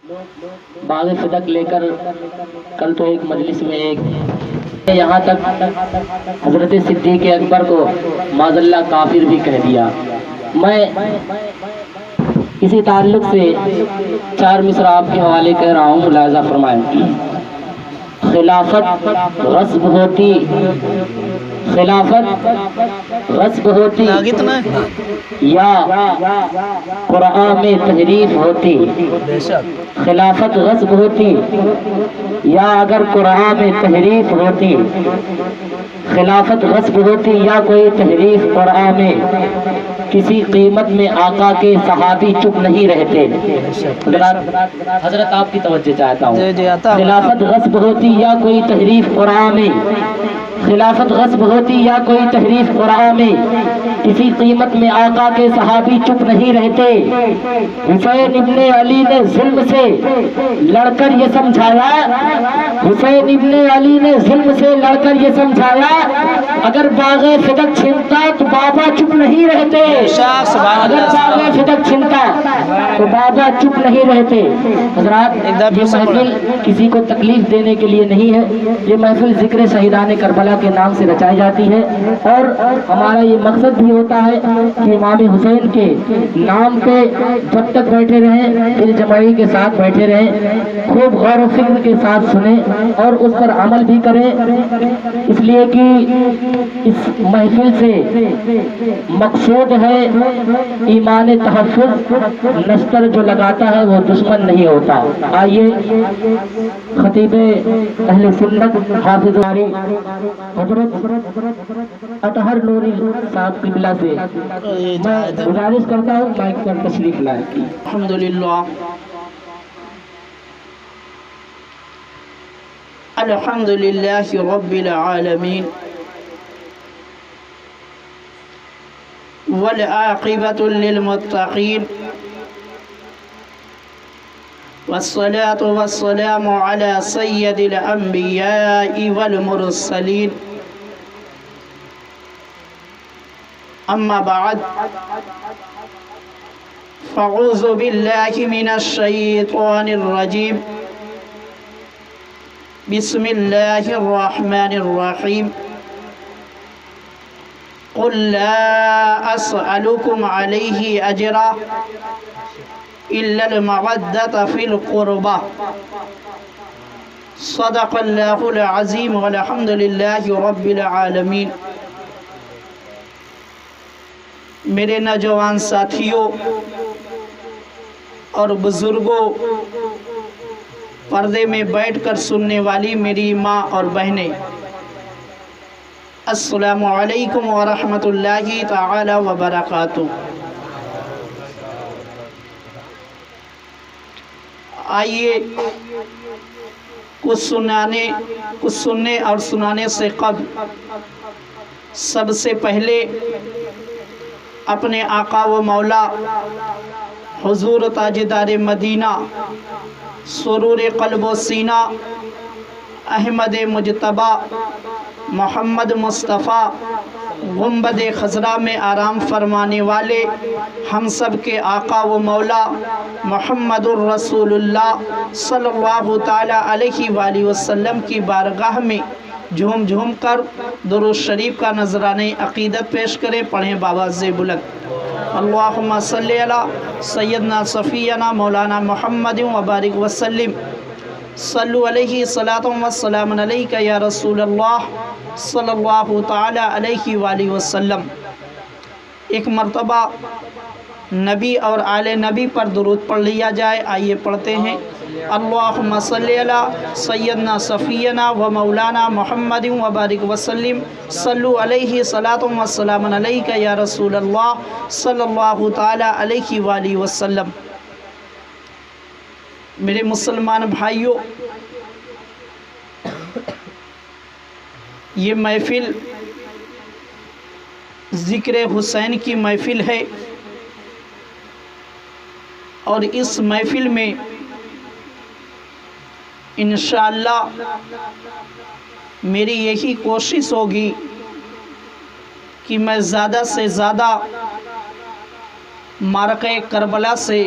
باغ صدق لے کر کل تو ایک مجلس میں یہاں تک حضرت صدیق اکبر کو معاذ اللہ کافر بھی کہہ دیا۔ میں اسی تعلق سے 4 مصرع آپ کے حوالے کہہ رہا ہوں، ملاحظہ فرمائیں۔ خلافت غصب ہوتی، خلافت غصب ہوتی یا قرآن میں تحریف ہوتی، خلافت غصب ہوتی یا اگر قرآن میں تحریف ہوتی، خلافت غصب ہوتی یا کوئی تحریف قرآن میں، کسی قیمت میں آقا کے صحابی چپ نہیں رہتے۔ حضرت آپ کی توجہ چاہتا ہوں، خلافت غصب ہوتی یا کوئی تحریف قرآن میں، خلافت غصب ہوتی یا کوئی تحریف قرآن میں، کسی قیمت میں آقا کے صحابی چپ نہیں رہتے۔ حسین ابن علی نے ظلم سے لڑ کر یہ سمجھایا، حسین ابن علی نے ظلم سے لڑ کر یہ سمجھایا، اگر باغ صدق چھنتا تو بابا چپ نہیں رہتے، اگر باغ صدق چھنتا تو بابا چپ نہیں رہتے۔ حضرات، یہ محفل کسی کو تکلیف دینے کے لیے نہیں ہے، یہ محفل ذکر شہیدان کربلا کے نام سے رچائی جاتی ہے، اور ہمارا یہ مقصد بھی ہوتا ہے کہ امام حسین کے نام پہ جب تک بیٹھے رہیں، پھر جماعی کے ساتھ بیٹھے رہیں، خوب غور و فکر کے ساتھ سنیں اور اس پر عمل بھی کریں، اس لیے کہ اس محفل سے مقصود ہے ایمان تحفظ، نشتر جو لگاتا ہے وہ دشمن نہیں ہوتا۔ آئیے خطیب اہل سنت حافظ حضرت اطہر نوری صاحب قبلہ سے میں گزارش کرتا ہوں مائک پر تشریف لائیں۔ الحمدللہ الحمدللہ رب العالمین والعاقبۃ للمتقین والصلاة والسلام على سید الانبیاء والمرسلین، اما بعد فاعوذ باللہ من الشیطان الرجیم، بسم اللہ الرحمن الرحیم، قل لا اسألكم علیہ اجرا الا المودۃ فی القربہ، صدق اللہ العظیم والحمد للہ رب العالمین۔ میرے نوجوان ساتھیوں اور بزرگوں، پردے میں بیٹھ کر سننے والی میری ماں اور بہنیں، السلام علیکم ورحمۃ اللہ تعالی وبرکاتہ۔ آئیے کچھ سننے اور سنانے سے قبل سب سے پہلے اپنے آقا و مولا حضور تاجدار مدینہ، سرور قلب و سینہ، احمد مجتبیٰ محمد مصطفیٰ، گنبد خضرا میں آرام فرمانے والے ہم سب کے آقا و مولا محمد الرسول اللہ صلی اللہ تعالیٰ علیہ وآلہ وسلم کی بارگاہ میں جھوم جھوم کر درود شریف کا نذرانہ عقیدت پیش کریں۔ پڑھیں بآواز بلند، اللہم صلی علی سیدنا صفینا مولانا محمد وبارک وسلم، صلو علیہ صلاۃ وسلام علیک یا رسول اللہ صلی اللہ تعالی علیہ وآلہ وسلم۔ ایک مرتبہ نبی اور آل نبی پر درود پڑھ لیا جائے۔ آئیے پڑھتے ہیں، اللہم صلی علی سیدنا صفینا و مولانا محمد وبارک وسلم، صلو علیہ صلاۃ وسلام علیک یا رسول اللہ صلی اللہ تعالی علیہ وآلہ وسلم۔ میرے مسلمان بھائیوں، یہ محفل ذکر حسین کی محفل ہے، اور اس محفل میں انشاءاللہ میری یہی کوشش ہوگی کہ میں زیادہ سے زیادہ معرکہ کربلا سے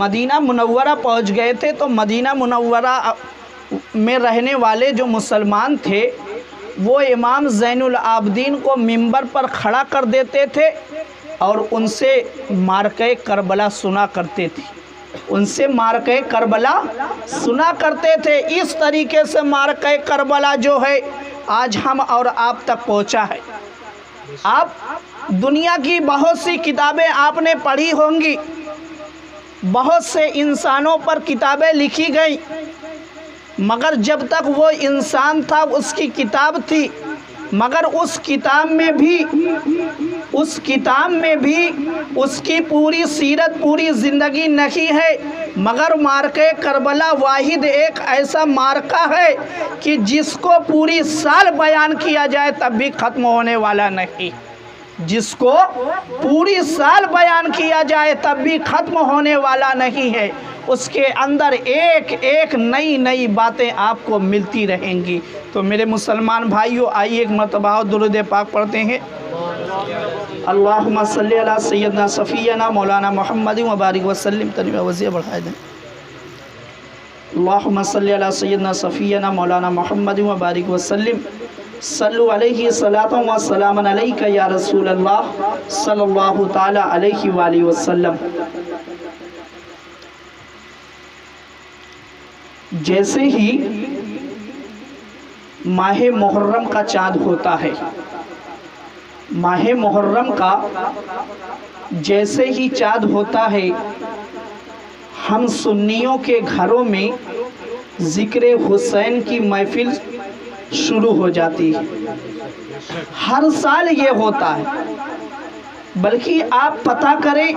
مدینہ منورہ پہنچ گئے تھے تو مدینہ منورہ میں رہنے والے جو مسلمان تھے وہ امام زین العابدین کو منبر پر کھڑا کر دیتے تھے اور ان سے معرکہ کربلا سنا کرتے تھے، ان سے معرکہ کربلا سنا کرتے تھے۔ اس طریقے سے معرکہ کربلا جو ہے آج ہم اور آپ تک پہنچا ہے۔ آپ دنیا کی بہت سی کتابیں آپ نے پڑھی ہوں گی، بہت سے انسانوں پر کتابیں لکھی گئیں، مگر جب تک وہ انسان تھا اس کی کتاب تھی، مگر اس کتاب میں بھی اس کی پوری سیرت، پوری زندگی نہیں ہے۔ مگر معرکہ کربلا واحد ایک ایسا معرکہ ہے کہ جس کو پوری سال بیان کیا جائے تب بھی ختم ہونے والا نہیں، جس کو پوری سال بیان کیا جائے تب بھی ختم ہونے والا نہیں ہے۔ اس کے اندر ایک ایک نئی باتیں آپ کو ملتی رہیں گی۔ تو میرے مسلمان بھائیوں، آئیے ایک مرتبہ درود پاک پڑھتے ہیں۔ اللہم صلی علی سیدنا صفینا مولانا محمد وبارک وسلم، تنویہ وزیہ بڑھائے دیں۔ اللہم صلی علی سیدنا صفینا مولانا محمد وبارک وسلم، صلو علیہ صلاۃ و سلام علیک یا رسول اللہ صلی اللہ تعالی علیہ وآلہ وسلم۔ جیسے ہی ماہ محرم کا چاند ہوتا ہے، ماہ محرم کا جیسے ہی چاند ہوتا ہے، ہم سنیوں کے گھروں میں ذکر حسین کی محفل شروع ہو جاتی ہے۔ ہر سال یہ ہوتا ہے، بلکہ آپ پتہ کریں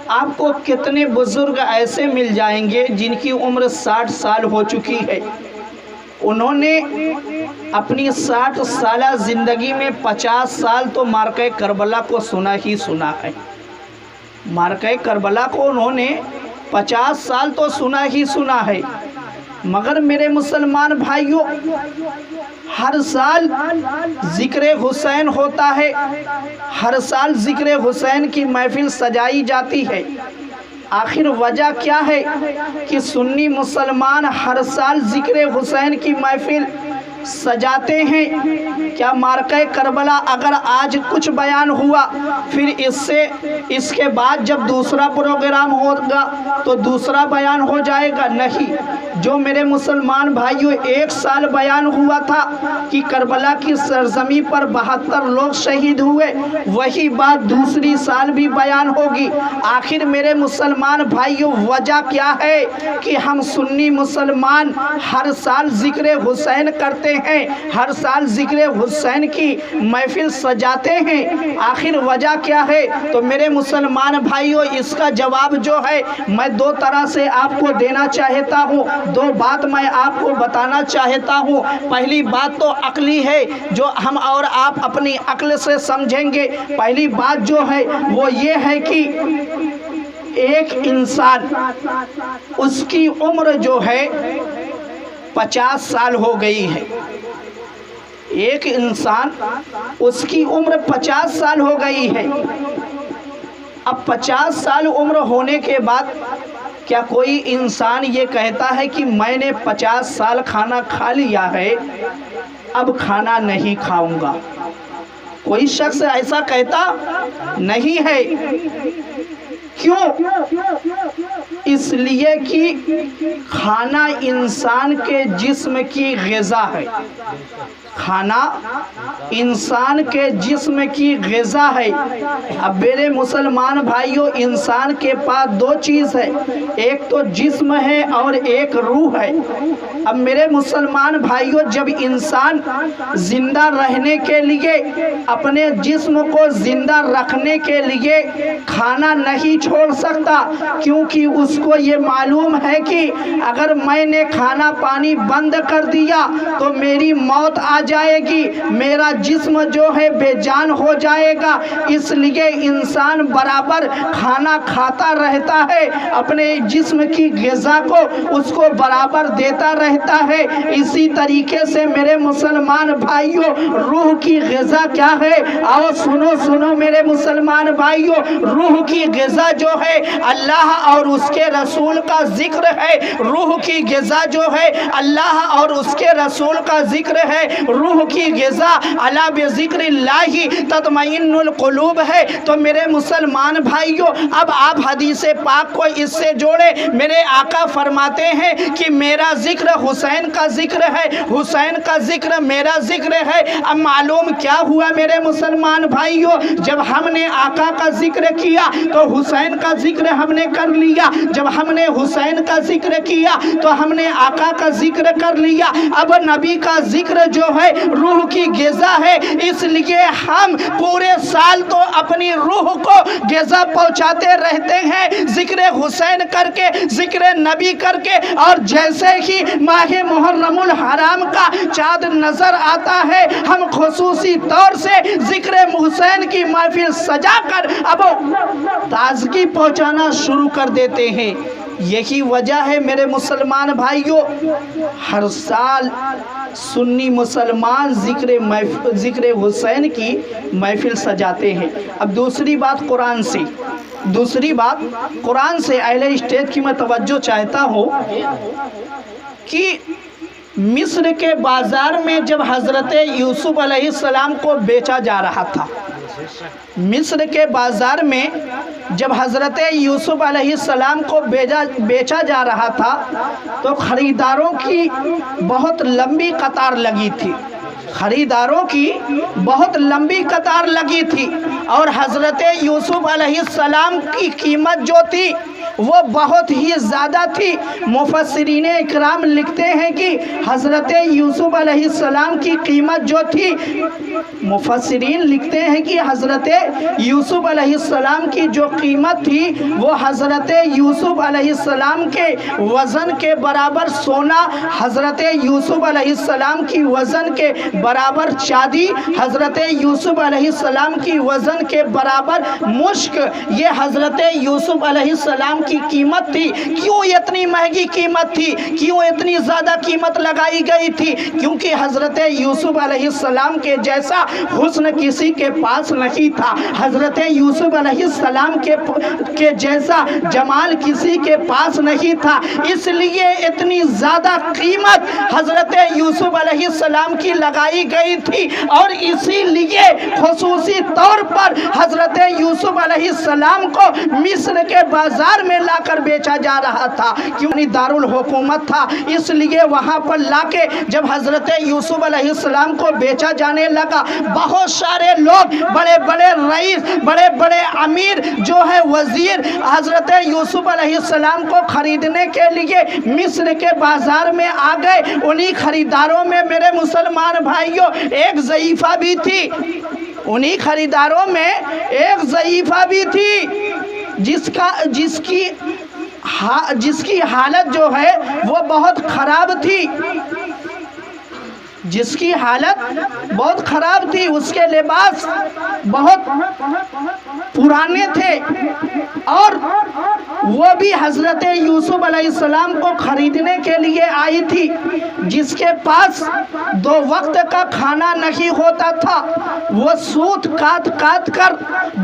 آپ کو کتنے بزرگ ایسے مل جائیں گے جن کی عمر 60 سال ہو چکی ہے، انہوں نے اپنی 60 سالہ زندگی میں 50 سال تو معرکہ کربلا کو سنا ہی سنا ہے۔ معرکہ کربلا کو انہوں نے 50 سال تو سنا ہی سنا ہے۔ مگر میرے مسلمان بھائیوں، ہر سال ذکر حسین ہوتا ہے، ہر سال ذکر حسین کی محفل سجائی جاتی ہے۔ آخر وجہ کیا ہے کہ سنی مسلمان ہر سال ذکر حسین کی محفل سجاتے ہیں؟ کیا معرکہ کربلا اگر آج کچھ بیان ہوا، پھر اس کے بعد جب دوسرا پروگرام ہوگا تو دوسرا بیان ہو جائے گا؟ نہیں۔ جو میرے مسلمان بھائیوں ایک سال بیان ہوا تھا کہ کربلا کی سرزمین پر 72 لوگ شہید ہوئے، وہی بات دوسری سال بھی بیان ہوگی۔ آخر میرے مسلمان بھائیوں وجہ کیا ہے کہ ہم سنی مسلمان ہر سال ذکر حسین کرتے ہیں، ہر سال ذکر حسین کی محفل سجاتے ہیں؟ آخر وجہ کیا ہے؟ تو میرے مسلمان بھائیوں اس کا جواب جو ہے میں دو طرح سے آپ کو دینا چاہتا ہوں، دو بات میں آپ کو بتانا چاہتا ہوں۔ پہلی بات تو عقلی ہے جو ہم اور آپ اپنی عقل سے سمجھیں گے۔ پہلی بات جو ہے وہ یہ ہے کہ ایک انسان اس کی عمر جو ہے 50 سال ہو گئی ہے، ایک انسان اس کی عمر 50 سال ہو گئی ہے۔ اب 50 سال عمر ہونے کے بعد کیا کوئی انسان یہ کہتا ہے کہ میں نے 50 سال کھانا کھا لیا ہے، اب کھانا نہیں کھاؤں گا؟ کوئی شخص ایسا کہتا نہیں ہے۔ کیوں؟ اس لیے کہ کھانا انسان کے جسم کی غذا ہے، کھانا انسان کے جسم کی غذا ہے۔ اب میرے مسلمان بھائیوں انسان کے پاس دو چیز ہے، ایک تو جسم ہے اور ایک روح ہے۔ اب میرے مسلمان بھائیوں جب انسان زندہ رہنے کے لیے، اپنے جسم کو زندہ رکھنے کے لیے کھانا نہیں چھوڑ سکتا، کیونکہ اس کو یہ معلوم ہے کہ اگر میں نے کھانا پانی بند کر دیا تو میری موت آ جائے گی، میرا جسم جو ہے بے جان ہو جائے گا۔ اس لیے انسان برابر کھانا کھاتا رہتا ہے، اپنے جسم کی غذا کو اس کو برابر دیتا رہتا ہے۔ اسی طریقے سے میرے مسلمان بھائیوں، روح کی غذا کیا ہے؟ آؤ سنو میرے مسلمان بھائیوں، روح کی غذا جو ہے اللہ اور اس کے رسول کا ذکر ہے۔ روح کی غذا جو ہے اللہ اور اس کے رسول کا ذکر ہے۔ روح کی غذا الا بذکر اللہ تطمئن القلوب ہے۔ تو میرے مسلمان بھائیوں، اب آپ حدیث پاک کو اس سے جوڑے۔ میرے آقا فرماتے ہیں کہ میرا ذکر حسین کا ذکر ہے، حسین کا ذکر میرا ذکر ہے۔ اب معلوم کیا ہوا میرے مسلمان بھائیوں؟ جب ہم نے آقا کا ذکر کیا تو حسین کا ذکر ہم نے کر لیا، جب ہم نے حسین کا ذکر کیا تو ہم نے آقا کا ذکر کر لیا۔ اب نبی کا ذکر جو ہے روح کی غذا ہے، اس لیے ہم پورے سال تو اپنی روح کو غذا پہنچاتے رہتے ہیں، ذکر حسین کر کے، ذکر نبی کر کے، اور جیسے ہی ماہ محرم الحرام کا چاند نظر آتا ہے ہم خصوصی طور سے ذکر حسین کی محفل سجا کر اب تازگی پہنچانا شروع کر دیتے ہیں۔ یہی وجہ ہے میرے مسلمان بھائیوں، ہر سال سنی مسلمان ذکر حسین کی محفل سجاتے ہیں۔ اب دوسری بات قرآن سے اہل اسٹیج کی میں توجہ چاہتا ہوں کہ مصر کے بازار میں جب حضرت یوسف علیہ السلام کو بیچا جا رہا تھا، مصر کے بازار میں جب حضرت یوسف علیہ السلام کو بیچا جا رہا تھا تو خریداروں کی بہت لمبی قطار لگی تھی، خریداروں کی بہت لمبی قطار لگی تھی، اور حضرت یوسف علیہ السلام کی قیمت جو تھی وہ بہت ہی زیادہ تھی۔ مفسرین اکرام لکھتے ہیں کہ حضرت یوسف علیہ السلام کی قیمت جو تھی، مفسرین لکھتے ہیں کہ حضرت یوسف علیہ السلام کی جو قیمت تھی وہ حضرت یوسف علیہ السلام کے وزن کے برابر سونا، حضرت یوسف علیہ السلام کی وزن کے برابر چاندی، حضرت یوسف علیہ السلام کی وزن کے برابر مشک، یہ حضرت یوسف علیہ السلام کی قیمت تھی۔ کیوں اتنی مہنگی قیمت تھی؟ کیوں اتنی زیادہ قیمت لگائی گئی تھی؟ کیونکہ حضرت یوسف علیہ السلام کے جیسا حسن کسی کے پاس نہیں تھا، حضرت یوسف علیہ السلام کے جیسا جمال کسی کے پاس نہیں تھا، اس لیے اتنی زیادہ قیمت حضرت یوسف علیہ السلام کی لگائی گئی تھی، اور اسی لیے خصوصی طور پر حضرت یوسف علیہ السلام کو مصر کے بازار میں لا کر بیچا جا رہا تھا، کیونکہ دارالحکومت تھا، اس لیے وہاں پر لا کے جب حضرت یوسف علیہ السلام کو بیچا جانے لگا، بہت سارے لوگ، بڑے بڑے رئیس، بڑے بڑے امیر جو ہے وزیر، حضرت یوسف علیہ السلام کو خریدنے کے لیے مصر کے بازار میں آ گئے۔ انہی خریداروں میں میرے مسلمان بھائیوں ایک ضعیفہ بھی تھی، انہی خریداروں میں ایک ضعیفہ بھی تھی جس کی حالت جو ہے وہ بہت خراب تھی، جس کی حالت بہت خراب تھی، اس کے لباس بہت پرانے تھے، اور وہ بھی حضرت یوسف علیہ السلام کو خریدنے کے لیے آئی تھی، جس کے پاس 2 وقت کا کھانا نہیں ہوتا تھا، وہ سوت کاٹ کر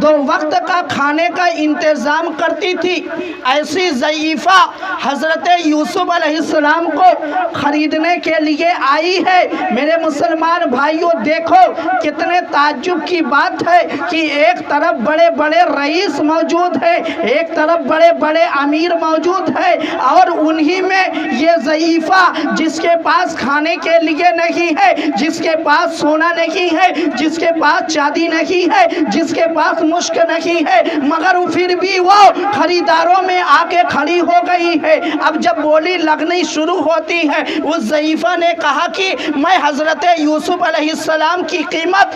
2 وقت کا کھانے کا انتظام کرتی تھی۔ ایسی ضعیفہ حضرت یوسف علیہ السلام کو خریدنے کے لیے آئی ہے۔ میرے مسلمان بھائیوں دیکھو کتنے تعجب کی بات ہے کہ ایک طرف بڑے بڑے رئیس موجود ہیں، ایک طرف بڑے بڑے امیر موجود ہیں، اور انہی میں یہ ضعیفہ جس کے پاس کھانے کے لیے نہیں ہے، جس کے پاس سونا نہیں ہے، جس کے پاس چاندی نہیں ہے، جس کے پاس مشک نہیں ہے، مگر پھر بھی وہ خریداروں میں آ کے کھڑی ہو گئی ہے۔ اب جب بولی لگنی شروع ہوتی ہے، اس ضعیفہ نے کہا کہ میں حضرت یوسف علیہ السلام کی قیمت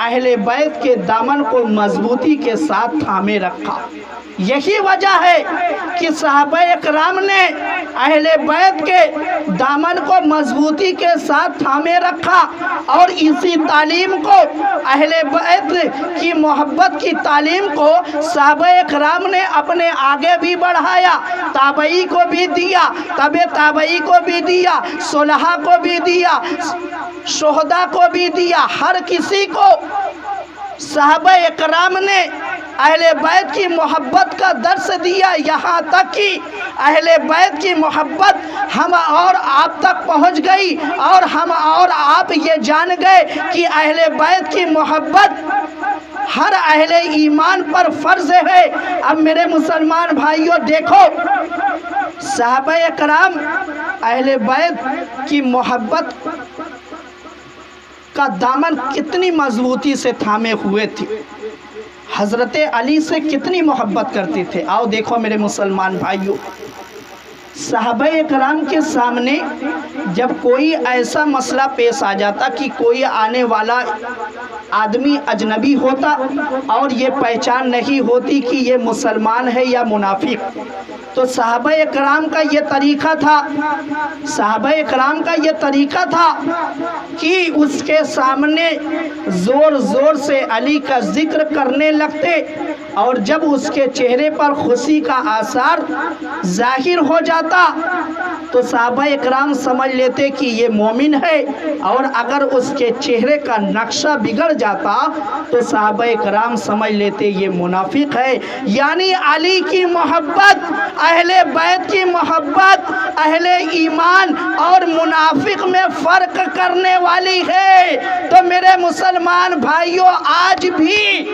اہل بیت کے دامن کو مضبوطی کے ساتھ تھامے رکھا۔ یہی وجہ ہے کہ صحابہ اکرام نے اہل بیت کے دامن کو مضبوطی کے ساتھ تھامے رکھا، اور اسی تعلیم کو، اہل بیت کی محبت کی تعلیم کو صحابہ اکرام نے اپنے آگے بھی بڑھایا، تابعی کو بھی دیا، تبع تابعی کو بھی دیا، صلحاء کو بھی دیا، شہداء کو بھی دیا، ہر کسی کو صحابہ اکرام نے اہل بیت کی محبت کا درس دیا، یہاں تک کہ اہل بیت کی محبت ہم اور آپ تک پہنچ گئی، اور ہم اور آپ یہ جان گئے کہ اہل بیت کی محبت ہر اہل ایمان پر فرض ہے۔ اب میرے مسلمان بھائیوں دیکھو، صحابہ اکرام اہل بیت کی محبت کا دامن کتنی مضبوطی سے تھامے ہوئے تھے، حضرت علی سے کتنی محبت کرتے تھے۔ آؤ دیکھو میرے مسلمان بھائیوں، صحابہ اکرام کے سامنے جب کوئی ایسا مسئلہ پیش آ جاتا کہ کوئی آنے والا آدمی اجنبی ہوتا اور یہ پہچان نہیں ہوتی کہ یہ مسلمان ہے یا منافق، تو صحابہ اکرام کا یہ طریقہ تھا، صحابہ اکرام کا یہ طریقہ تھا کہ اس کے سامنے زور زور سے علی کا ذکر کرنے لگتے، اور جب اس کے چہرے پر خوشی کا آثار ظاہر ہو جاتا تو صحابہ اکرام سمجھ لیتے کہ یہ مومن ہے، اور اگر اس کے چہرے کا نقشہ بگڑ جاتا تو صحابہ اکرام سمجھ لیتے یہ منافق ہے۔ یعنی علی کی محبت، اہل بیت کی محبت اہل ایمان اور منافق میں فرق کرنے والی ہے۔ تو میرے مسلمان بھائیوں، آج بھی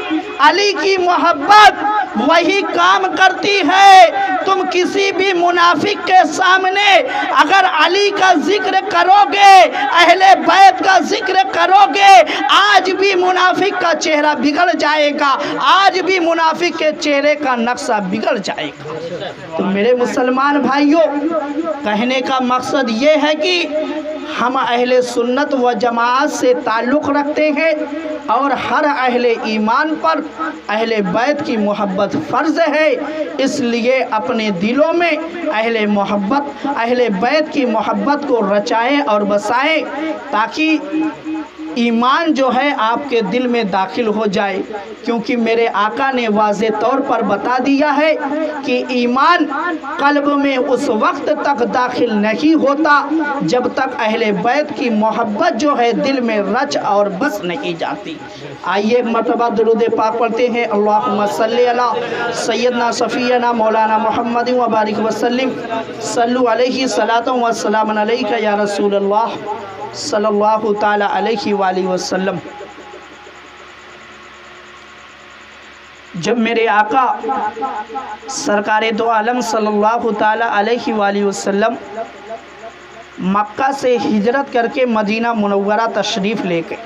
علی کی محبت وہی کام کرتی ہے۔ تم کسی بھی منافق کے سامنے اگر علی کا ذکر کرو گے، اہل بیت کا ذکر کرو گے، آج بھی منافق کا چہرہ بگڑ جائے گا، آج بھی منافق کے چہرے کا نقشہ بگڑ جائے گا۔ تو میرے مسلمان بھائیوں، کہنے کا مقصد یہ ہے کہ ہم اہل سنت و جماعت سے تعلق رکھتے ہیں، اور ہر اہل ایمان پر اہل بیت کی محبت فرض ہے۔ اس لیے اپنے دلوں میں اہل محبت، اہل بیت کی محبت کو رچائیں اور بسائیں، تاکہ ایمان جو ہے آپ کے دل میں داخل ہو جائے، کیونکہ میرے آقا نے واضح طور پر بتا دیا ہے کہ ایمان قلب میں اس وقت تک داخل نہیں ہوتا جب تک اہل بیت کی محبت جو ہے دل میں رچ اور بس نہیں جاتی۔ آئیے ایک مرتبہ درود پاک پڑھتے ہیں۔ اللہم صلی علی سیدنا صفینا مولانا محمد وبارک وسلم، صلو علیہ صلاۃ و سلام علیک یا رسول اللہ صلی اللہ تعالی علیہ وآلہ وسلم۔ جب میرے آقا سرکار دو عالم صلی اللہ تعالی علیہ وآلہ وسلم مکہ سے ہجرت کر کے مدینہ منورہ تشریف لے گئے،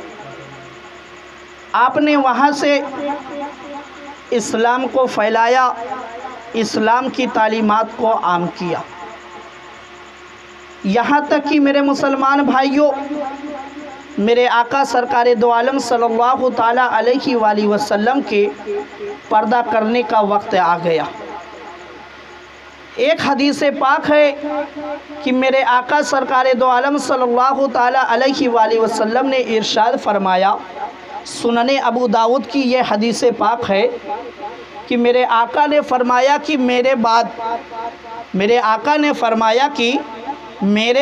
آپ نے وہاں سے اسلام کو پھیلایا، اسلام کی تعلیمات کو عام کیا، یہاں تک کہ میرے مسلمان بھائیوں، میرے آقا سرکار دو عالم صلی اللہ تعالی علیہ وآلہ وسلم کے پردہ کرنے کا وقت آ گیا۔ ایک حدیث پاک ہے کہ میرے آقا سرکار دو عالم صلی اللہ تعالی علیہ وآلہ وسلم نے ارشاد فرمایا، سنن ابو داؤد کی یہ حدیث پاک ہے کہ میرے آقا نے فرمایا کہ میرے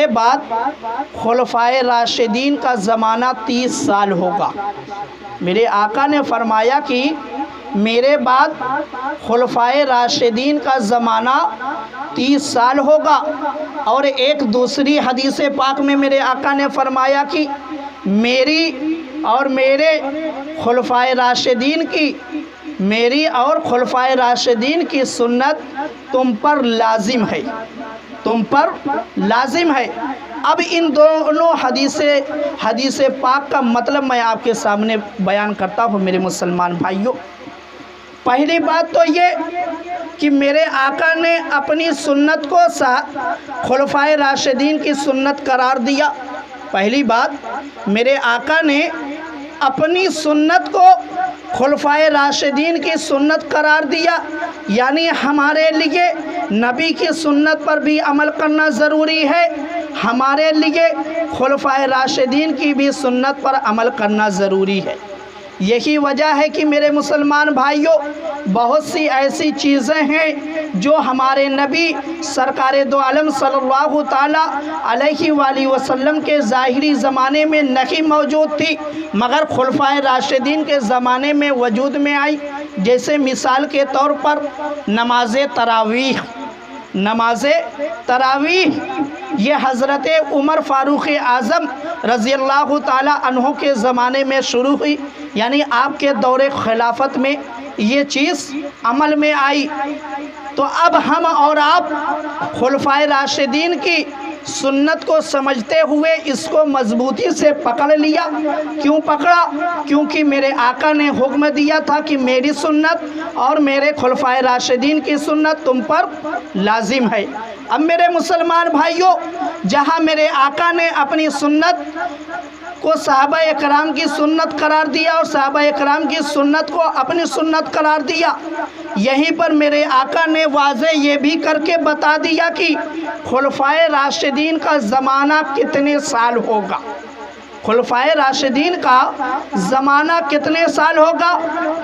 بعد خلفائے راشدین کا زمانہ 30 سال ہوگا۔ میرے آقا نے فرمایا کہ میرے بعد خلفائے راشدین کا زمانہ 30 سال ہوگا، اور ایک دوسری حدیث پاک میں میرے آقا نے فرمایا کہ میری اور میرے خلفائے راشدین کی سنت تم پر لازم ہے، تم پر لازم ہے۔ اب ان دونوں حدیث پاک کا مطلب میں آپ کے سامنے بیان کرتا ہوں میرے مسلمان بھائیوں۔ پہلی بات تو یہ کہ میرے آقا نے اپنی سنت کو خلفائے راشدین کی سنت قرار دیا۔ پہلی بات، میرے آقا نے اپنی سنت کو خلفائے راشدین کی سنت قرار دیا، یعنی ہمارے لیے نبی کی سنت پر بھی عمل کرنا ضروری ہے، ہمارے لیے خلفائے راشدین کی بھی سنت پر عمل کرنا ضروری ہے۔ یہی وجہ ہے کہ میرے مسلمان بھائیوں، بہت سی ایسی چیزیں ہیں جو ہمارے نبی سرکار دو عالم صلی اللہ تعالیٰ علیہ وآلہ وسلم کے ظاہری زمانے میں نہیں موجود تھی، مگر خلفائے راشدین کے زمانے میں وجود میں آئی۔ جیسے مثال کے طور پر نماز تراویح یہ حضرت عمر فاروق اعظم رضی اللہ تعالیٰ عنہ کے زمانے میں شروع ہوئی، یعنی آپ کے دور خلافت میں یہ چیز عمل میں آئی۔ تو اب ہم اور آپ خلفائے راشدین کی سنت کو سمجھتے ہوئے اس کو مضبوطی سے پکڑ لیا۔ کیوں پکڑا؟ کیونکہ میرے آقا نے حکم دیا تھا کہ میری سنت اور میرے خلفائے راشدین کی سنت تم پر لازم ہے۔ اب میرے مسلمان بھائیوں، جہاں میرے آقا نے اپنی سنت کو صحابہ اکرام کی سنت قرار دیا اور صحابہ اکرام کی سنت کو اپنی سنت قرار دیا، یہیں پر میرے آقا نے واضح یہ بھی کر کے بتا دیا کہ خلفائے راشدین کا زمانہ کتنے سال ہوگا۔ خلفائے راشدین کا زمانہ کتنے سال ہوگا؟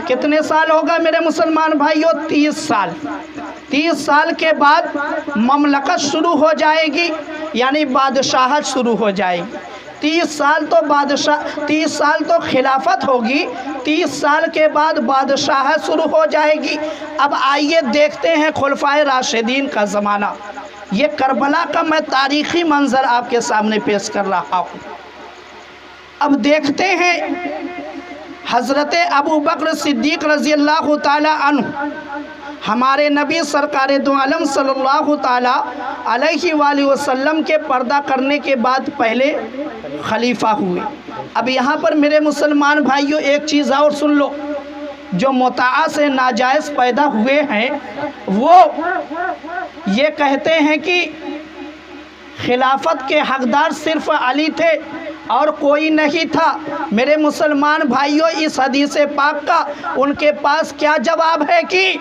کتنے سال ہوگا میرے مسلمان بھائیوں؟ 30 سال۔ 30 سال کے بعد مملکت شروع ہو جائے گی، یعنی بادشاہت شروع ہو جائے گی۔ 30 سال تو خلافت ہوگی، 30 سال کے بعد بادشاہت شروع ہو جائے گی۔ اب آئیے دیکھتے ہیں خلفائے راشدین کا زمانہ۔ یہ کربلا کا میں تاریخی منظر آپ کے سامنے پیش کر رہا ہوں۔ اب دیکھتے ہیں حضرت ابو بکر صدیق رضی اللہ تعالی عنہ ہمارے نبی سرکار دو عالم صلی اللہ تعالی علیہ وآلہ وسلم کے پردہ کرنے کے بعد پہلے خلیفہ ہوئے۔ اب یہاں پر میرے مسلمان بھائیوں ایک چیز اور سن لو، جو متاع سے ناجائز پیدا ہوئے ہیں وہ یہ کہتے ہیں کہ خلافت کے حقدار صرف علی تھے اور کوئی نہیں تھا۔ میرے مسلمان بھائیوں، اس حدیث پاک کا ان کے پاس کیا جواب ہے کہ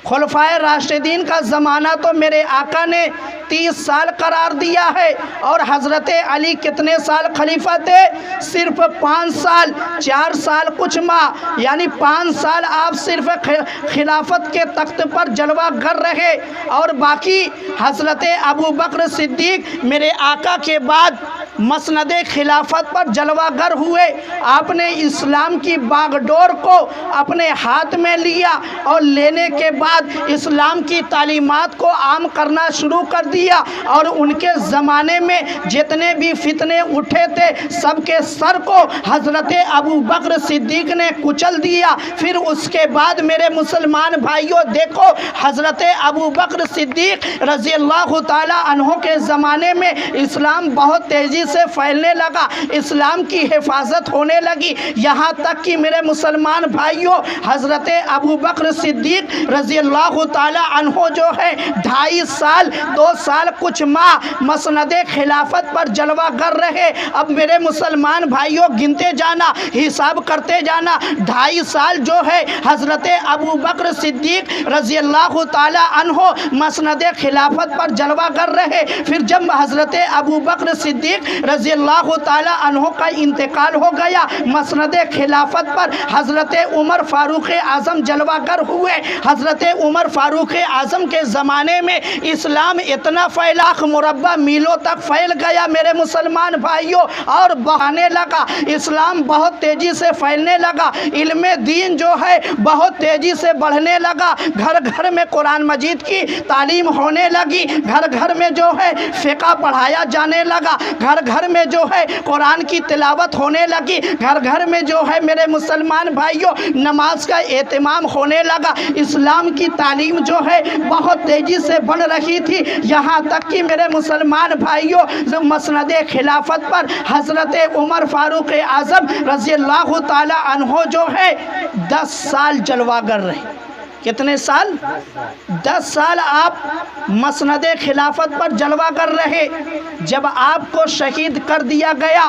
خلفائے راشدین کا زمانہ تو میرے آقا نے 30 سال قرار دیا ہے، اور حضرت علی کتنے سال خلیفہ تھے؟ صرف 5 سال، 4 سال کچھ ماہ، یعنی 5 سال آپ صرف خلافت کے تخت پر جلوہ گر رہے، اور باقی حضرت ابو بکر صدیق میرے آقا کے بعد مسند خلافت پر جلوہ گر ہوئے۔ آپ نے اسلام کی باغ ڈور کو اپنے ہاتھ میں لیا اور لینے کے بعد اسلام کی تعلیمات کو عام کرنا شروع کر دیا، اور ان کے زمانے میں جتنے بھی فتنے اٹھے تھے سب کے سر کو حضرت ابو بکر صدیق نے کچل دیا۔ پھر اس کے بعد میرے مسلمان بھائیوں دیکھو، حضرت ابو بکر صدیق رضی اللہ تعالی عنہ کے زمانے میں اسلام بہت تیزی سے پھیلنے لگا، اسلام کی حفاظت ہونے لگی، یہاں تک کہ میرے مسلمان بھائیوں حضرت ابو بکر صدیق رضی اللہ تعالی عنہ جو ہے 2.5 سال 2 سال کچھ ماہ مسند خلافت پر جلوہ گر رہے۔ اب میرے مسلمان بھائیوں گنتے جانا، حساب کرتے جانا، 2.5 سال جو ہے حضرت ابو بکر صدیق رضی اللہ تعالی عنہ مسند خلافت پر جلوہ گر رہے۔ پھر جب حضرت ابو بکر صدیق رضی اللہ تعالی عنہ کا انتقال ہو گیا، مسند خلافت پر حضرت عمر فاروق اعظم جلوہ گر ہوئے۔ حضرت عمر فاروق اعظم کے زمانے میں اسلام اتنا پھیلا، مربع میلوں تک پھیل گیا میرے مسلمان بھائیوں، اور بڑھنے لگا، اسلام بہت تیزی سے پھیلنے لگا، علم دین جو ہے بہت تیزی سے بڑھنے لگا، گھر گھر میں قرآن مجید کی تعلیم ہونے لگی، گھر گھر میں جو ہے فقہ پڑھایا جانے لگا، گھر گھر میں جو ہے قرآن کی تلاوت ہونے لگی، گھر گھر میں جو ہے میرے مسلمان بھائیوں نماز کا اہتمام ہونے لگا، اسلام کی تعلیم جو ہے بہت تیزی سے بڑھ رہی تھی، یہاں تک کہ میرے مسلمان بھائیوں مسند خلافت پر حضرت عمر فاروق اعظم رضی اللہ تعالی عنہ جو ہے 10 سال جلوہ گر رہے۔ کتنے سال؟ 10 سال آپ مسند خلافت پر جلوہ گر رہے۔ جب آپ کو شہید کر دیا گیا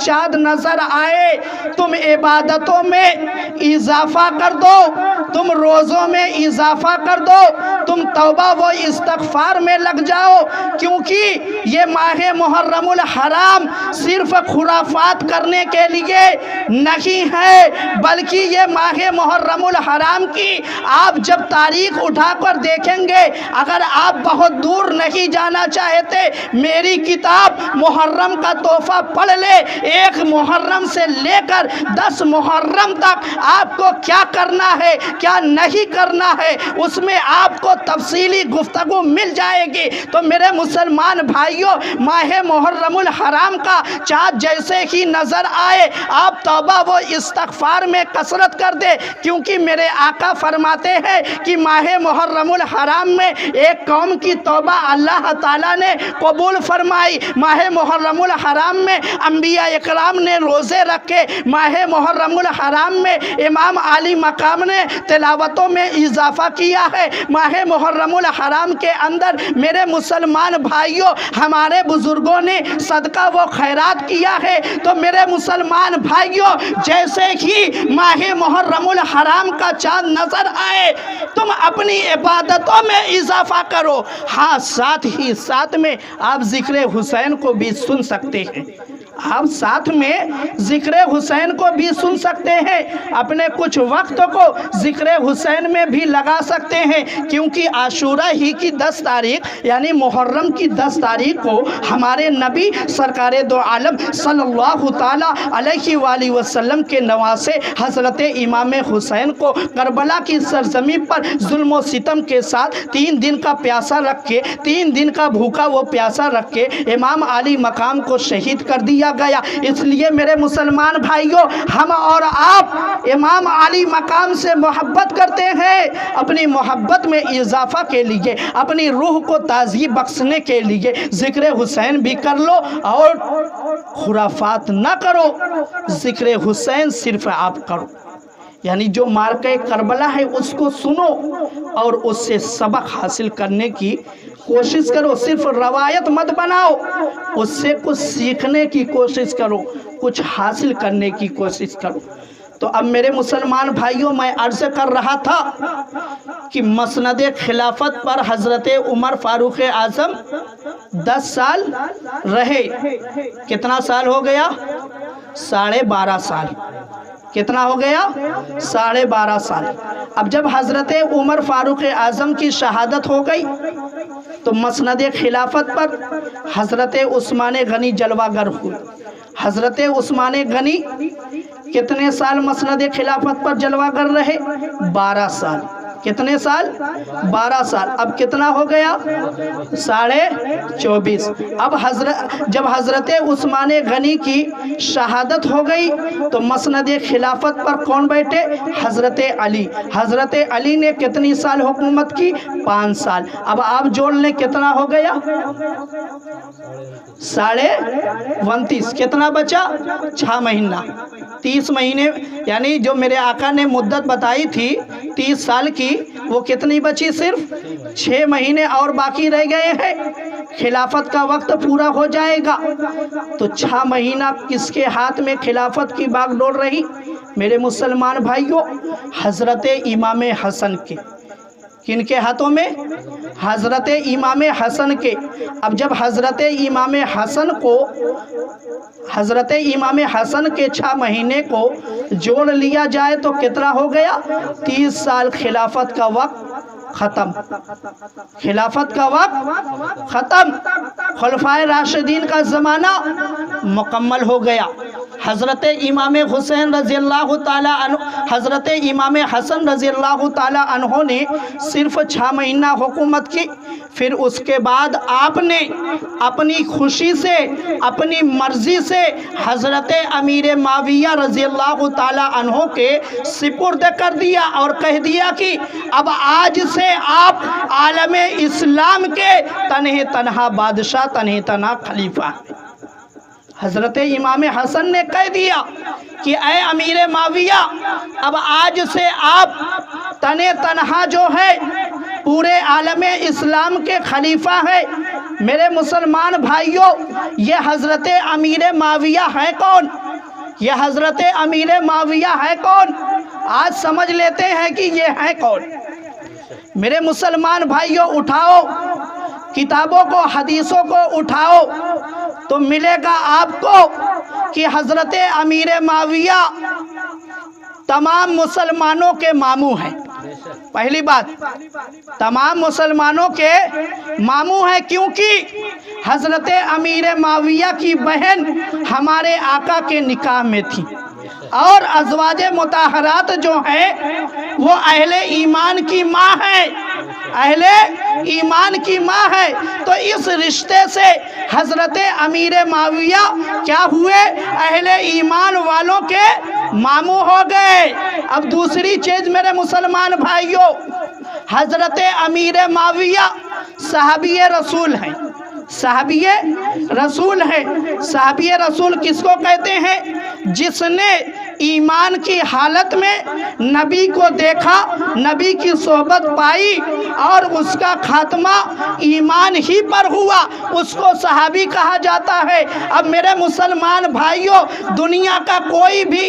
چاند نظر آئے تم عبادتوں میں اضافہ کر دو، تم روزوں میں اضافہ کر دو، تم توبہ و استغفار میں لگ جاؤ، کیونکہ یہ ماہ محرم الحرام صرف خرافات کرنے کے لیے نہیں ہے، بلکہ یہ ماہ محرم الحرام کی آپ جب تاریخ اٹھا کر دیکھیں گے، اگر آپ بہت دور نہیں جانا چاہتے، میری کتاب محرم کا تحفہ پڑھ لے، 1 محرم سے لے کر 10 محرم تک آپ کو کیا کرنا ہے کیا نہیں کرنا ہے، اس میں آپ کو تفصیلی گفتگو مل جائے گی۔ تو میرے مسلمان بھائیوں، ماہ محرم الحرام کا چاند جیسے ہی نظر آئے آپ توبہ و استغفار میں کثرت کر دے، کیونکہ میرے آقا فرماتے ہیں کہ ماہ محرم الحرام میں ایک قوم کی توبہ اللہ تعالیٰ نے قبول فرمائی۔ ماہ محرم الحرام میں انبیاء اکرام نے روزے رکھے، ماہ محرم الحرام میں امام علی مقام نے تلاوتوں میں اضافہ کیا ہے، ماہ محرم الحرام کے اندر میرے مسلمان بھائیوں ہمارے بزرگوں نے صدقہ و خیرات کیا ہے۔ تو میرے مسلمان بھائیوں، جیسے ہی ماہ محرم الحرام کا چاند نظر آئے تم اپنی عبادتوں میں اضافہ کرو۔ ہاں، ساتھ ہی ساتھ میں آپ ذکر حسین کو بھی سن سکتے ہیں، آپ ساتھ میں ذکر حسین کو بھی سن سکتے ہیں، اپنے کچھ وقت کو ذکر حسین میں بھی لگا سکتے ہیں، کیونکہ عاشورہ ہی کی 10 تاریخ یعنی محرم کی 10 تاریخ کو ہمارے نبی سرکار دو عالم صلی اللہ تعالیٰ علیہ وآلہ وسلم کے نواسے حضرت امام حسین کو کربلا کی سرزمین پر ظلم و ستم کے ساتھ 3 دن کا پیاسا رکھ کے 3 دن کا بھوکا وہ پیاسا رکھ کے امام علی مقام کو شہید کر دیا گیا۔ اس لیے میرے مسلمان بھائیوں، ہم اور آپ امام علی مقام سے محبت کرتے ہیں، اپنی محبت میں اضافہ کے لیے، اپنی روح کو تازگی بخشنے کے لیے ذکر حسین بھی کر لو اور خرافات نہ کرو، ذکر حسین صرف آپ کرو، یعنی جو مارکہ کربلا ہے اس کو سنو اور اس سے سبق حاصل کرنے کی کوشش کرو، صرف روایت مت بناؤ، اس سے کچھ سیکھنے کی کوشش کرو، کچھ حاصل کرنے کی کوشش کرو۔ تو اب میرے مسلمان بھائیوں، میں عرض کر رہا تھا کہ مسند خلافت پر حضرت عمر فاروق اعظم 10 سال رہے۔ کتنا سال ہو گیا؟ 12.5 سال۔ کتنا ہو گیا؟ 12.5 سال۔ اب جب حضرت عمر فاروق اعظم کی شہادت ہو گئی تو مسند خلافت پر حضرت عثمان غنی جلوہ گر ہوئے۔ حضرت عثمان غنی کتنے سال مسند خلافت پر جلوہ گر رہے؟ 12 سال۔ کتنے سال؟ 12 سال۔ اب کتنا ہو گیا؟ 24.5۔ اب جب حضرت عثمان غنی کی شہادت ہو گئی تو مسند خلافت پر کون بیٹھے؟ حضرت علی۔ حضرت علی نے کتنی سال حکومت کی؟ 5 سال۔ اب آپ جوڑ لیں کتنا ہو گیا؟ 29.5۔ کتنا بچا؟ 6 مہینہ۔ 30 مہینے، یعنی جو میرے آقا نے مدت بتائی تھی 30 سال کی، وہ کتنی بچی؟ صرف 6 مہینے اور باقی رہ گئے ہیں، خلافت کا وقت پورا ہو جائے گا۔ تو 6 مہینہ کس کے ہاتھ میں خلافت کی باغ ڈول رہی؟ میرے مسلمان بھائیوں، حضرت امام حسن کے۔ کن کے ہاتھوں میں؟ حضرت امام حسن کے۔ اب جب حضرت امام حسن کے 6 مہینے کو جوڑ لیا جائے تو کتنا ہو گیا؟ 30 سال خلافت کا وقت ختم۔ خلافت کا وقت ختم، خلفائے راشدین کا زمانہ مکمل ہو گیا۔ حضرت امام حسین رضی اللہ تعالیٰ عنہ، حضرت امام حسن رضی اللہ تعالیٰ عنہ نے صرف 6 مہینہ حکومت کی۔ پھر اس کے بعد آپ نے اپنی خوشی سے، اپنی مرضی سے حضرت امیر معاویہ رضی اللہ تعالیٰ عنہ کے سپرد کر دیا اور کہہ دیا کہ اب آج سے آپ عالم اسلام کے تنہا بادشاہ، تنہا خلیفہ ہیں۔ حضرت امام حسن نے کہہ دیا کہ اے امیر معاویہ، اب آج سے آپ تنہا جو ہے پورے عالم اسلام کے خلیفہ ہے، میرے مسلمان بھائیوں، یہ حضرت امیر معاویہ ہے کون؟ یہ حضرت امیر معاویہ ہے کون؟ آج سمجھ لیتے ہیں کہ یہ ہے کون۔ میرے مسلمان بھائیوں، اٹھاؤ کتابوں کو، حدیثوں کو اٹھاؤ تو ملے گا آپ کو کہ حضرت امیر معاویہ تمام مسلمانوں کے ماموں ہیں۔ پہلی بات، تمام مسلمانوں کے ماموں ہیں، کیونکہ حضرت امیر معاویہ کی بہن ہمارے آقا کے نکاح میں تھی، اور ازواج مطہرات جو ہیں وہ اہل ایمان کی ماں ہے، اہل ایمان کی ماں ہے۔ تو اس رشتے سے حضرت امیر معاویہ کیا ہوئے؟ اہل ایمان والوں کے ماموں ہو گئے۔ اب دوسری چیز میرے مسلمان بھائیوں، حضرت امیر معاویہ صحابی رسول ہیں، صحابی رسول ہے۔ صحابی رسول کس کو کہتے ہیں؟ جس نے ایمان کی حالت میں نبی کو دیکھا، نبی کی صحبت پائی اور اس کا خاتمہ ایمان ہی پر ہوا، اس کو صحابی کہا جاتا ہے۔ اب میرے مسلمان بھائیوں، دنیا کا کوئی بھی